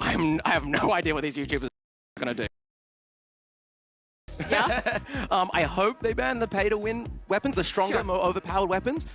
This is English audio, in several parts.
I have no idea what these YouTubers are going to do. Yeah? I hope they ban the pay-to-win weapons, the stronger, more overpowered weapons.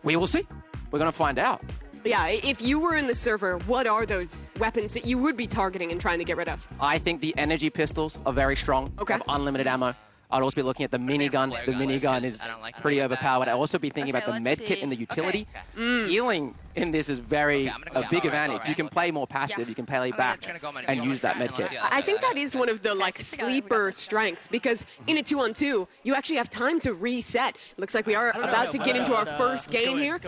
We will see. We're going to find out. Yeah, if you were in the server, what are those weapons that you would be targeting and trying to get rid of? I think the energy pistols are very strong. Okay. Have unlimited ammo. I'd also be looking at the minigun. The minigun is pretty overpowered. I'd also be thinking about the med kit in the utility. Healing in this is a big advantage. You can play more passive, you can play back and use that med kit. I think that is one of the sleeper strengths, because in a 2-on-2, you actually have time to reset. Looks like we are about to get into our first game here.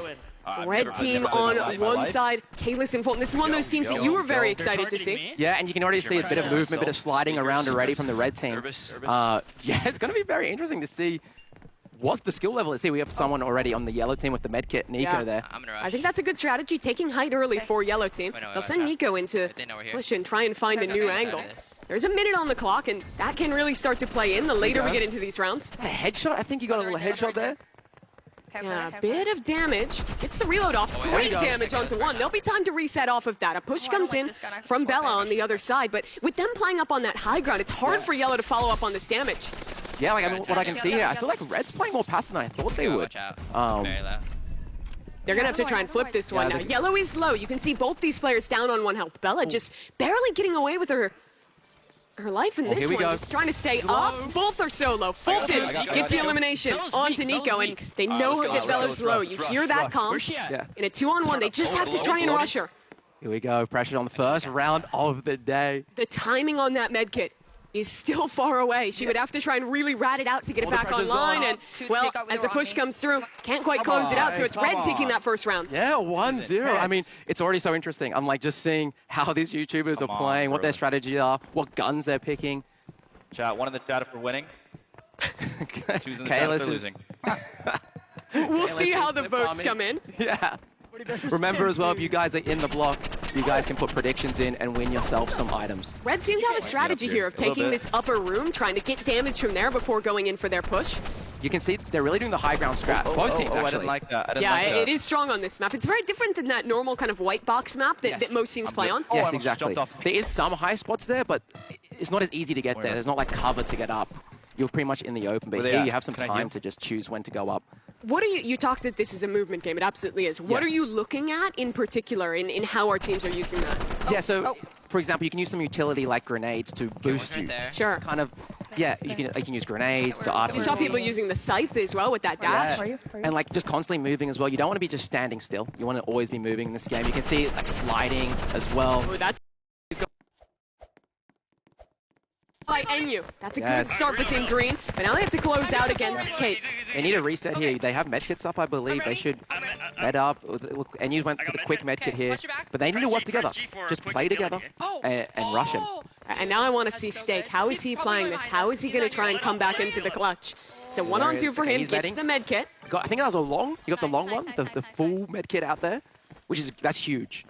Red team on one side, Kalis and Fulton. This is one of those teams that you were very excited to see. Yeah, and you can already see a bit of movement, a bit of sliding around already from the red team. Yeah, it's going to be very interesting to see what the skill level is. See, we have someone already on the yellow team with the medkit, Nico there. I think that's a good strategy, taking height early for yellow team. They'll send Nico into push and try and find a new angle. There's a minute on the clock, and that can really start to play in the later we get into these rounds. A headshot? I think you got a little headshot there. Yeah, a bit of damage. Gets the reload off. Great damage onto one. There'll be time to reset off of that. A push comes in from Bella on the other side, but with them playing up on that high ground, it's hard for Yellow to follow up on this damage. Yeah, like what I can see here, I feel like Red's playing more passive than I thought they would. They're going to have to try and flip this one now. Yellow is low. You can see both these players down on 1 health. Bella just barely getting away with her life in this one, just trying to stay up. Both are so low. Fulton gets the elimination onto Nico, and they know that Bella's low. You hear that calm. In a 2-on-1, they just have to try and rush her. Here we go. Pressure on the first round of the day. The timing on that medkit is still far away. She would have to try and really rat it out to get it back online, and, well, as the push comes through, can't quite close it out, so it's Red taking that first round. Yeah, 1-0. I mean, it's already so interesting. I'm like just seeing how these YouTubers are playing, what their strategies are, what guns they're picking. Chat, one in the chat for winning. Two's in the chat for losing. We'll see how the votes come in. Yeah. Remember as well, if you guys are in the block, you guys can put predictions in and win yourself some items. Red seem to have a strategy here of taking this upper room, trying to get damage from there before going in for their push. You can see they're really doing the high ground strat. Both teams, actually. I didn't like that. It is strong on this map. It's very different than that normal kind of white box map that most teams play on. Yes, exactly. There is some high spots there, but it's not as easy to get there. There's not like cover to get up. You're pretty much in the open, but here you have some time to just choose when to go up. What are you talked that this is a movement game. It absolutely is. What are you looking at in particular in how our teams are using that? Yeah, so for example, you can use some utility like grenades to boost you. Sure. Kind of, yeah, you can use grenades to RP. You saw people using the scythe as well with that dash. And like just constantly moving as well. You don't want to be just standing still. You want to always be moving in this game. You can see it like sliding as well. Oh, that's by NU. That's a good start for Team Green, but now they have to close out against Kate. They need a reset here. They have medkits up, I believe. They should med up. Look, NU went for the quick medkit here, but they need to work together. Just play together and rush him. And now I want to see Steak. How is he playing this? How is he going to try and come back into the clutch? It's a 1-on-2 for him. Gets the medkit. I think that was a long. You got the long one, the full medkit out there, that's huge.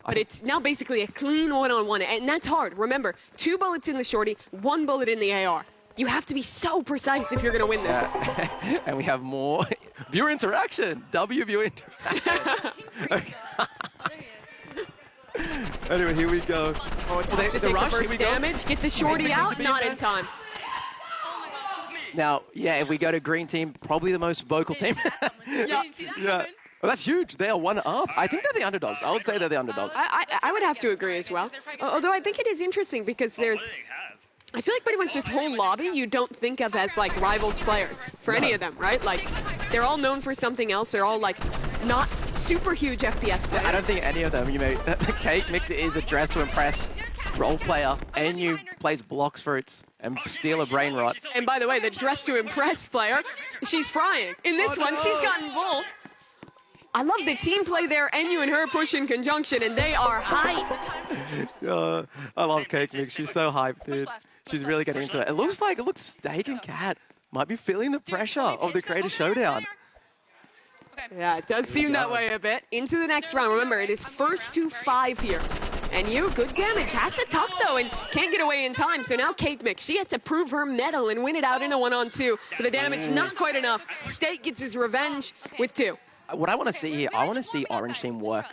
But it's now basically a clean 1-on-1, and that's hard. Remember, 2 bullets in the shorty, 1 bullet in the AR. You have to be so precise if you're going to win this. Yeah. And we have more viewer interaction. Viewer interaction. Anyway, here we go. Oh, it's about to take the first damage. Get the shorty out, not in time. Now, yeah, if we go to green team, probably the most vocal team. Yeah. Well, that's huge. They are 1 up. I think they're the underdogs. I would say they're the underdogs. I would have to agree as well. Although I think it is interesting because I feel like pretty much this whole lobby you don't think of as like rivals players for any of them, right? Like they're all known for something else. They're all like not super huge FPS players. I don't think any of them, Cake Mix is a dress to impress role player. NU plays blocks fruits and steal a brain rot. And by the way, the dress to impress player, she's frying. In this one, she's gotten both. I love the team play there. NU and her push in conjunction, and they are hyped. I love Cake Mix. She's so hyped, dude. She's really getting into it. It looks Steak and Cat might be feeling the pressure of the Creator Showdown. Yeah, it does seem that way a bit. Into the next round. Remember, it is first to 5 here. NU, good damage. Has to tuck, though, and can't get away in time. So now Cake Mix, she has to prove her mettle and win it out in a 1-on-2. But the damage, not quite enough. Steak gets his revenge with 2. What I want to see here, I want to see Orange Team work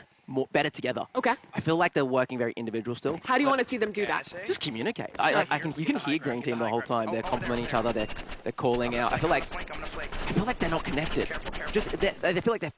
better together. Okay. I feel like they're working very individual still. How do you want to see them do that? Just communicate. You can hear Green Team the whole time. They're complimenting each other. They're calling out. I feel like they're not connected. Just they feel like they're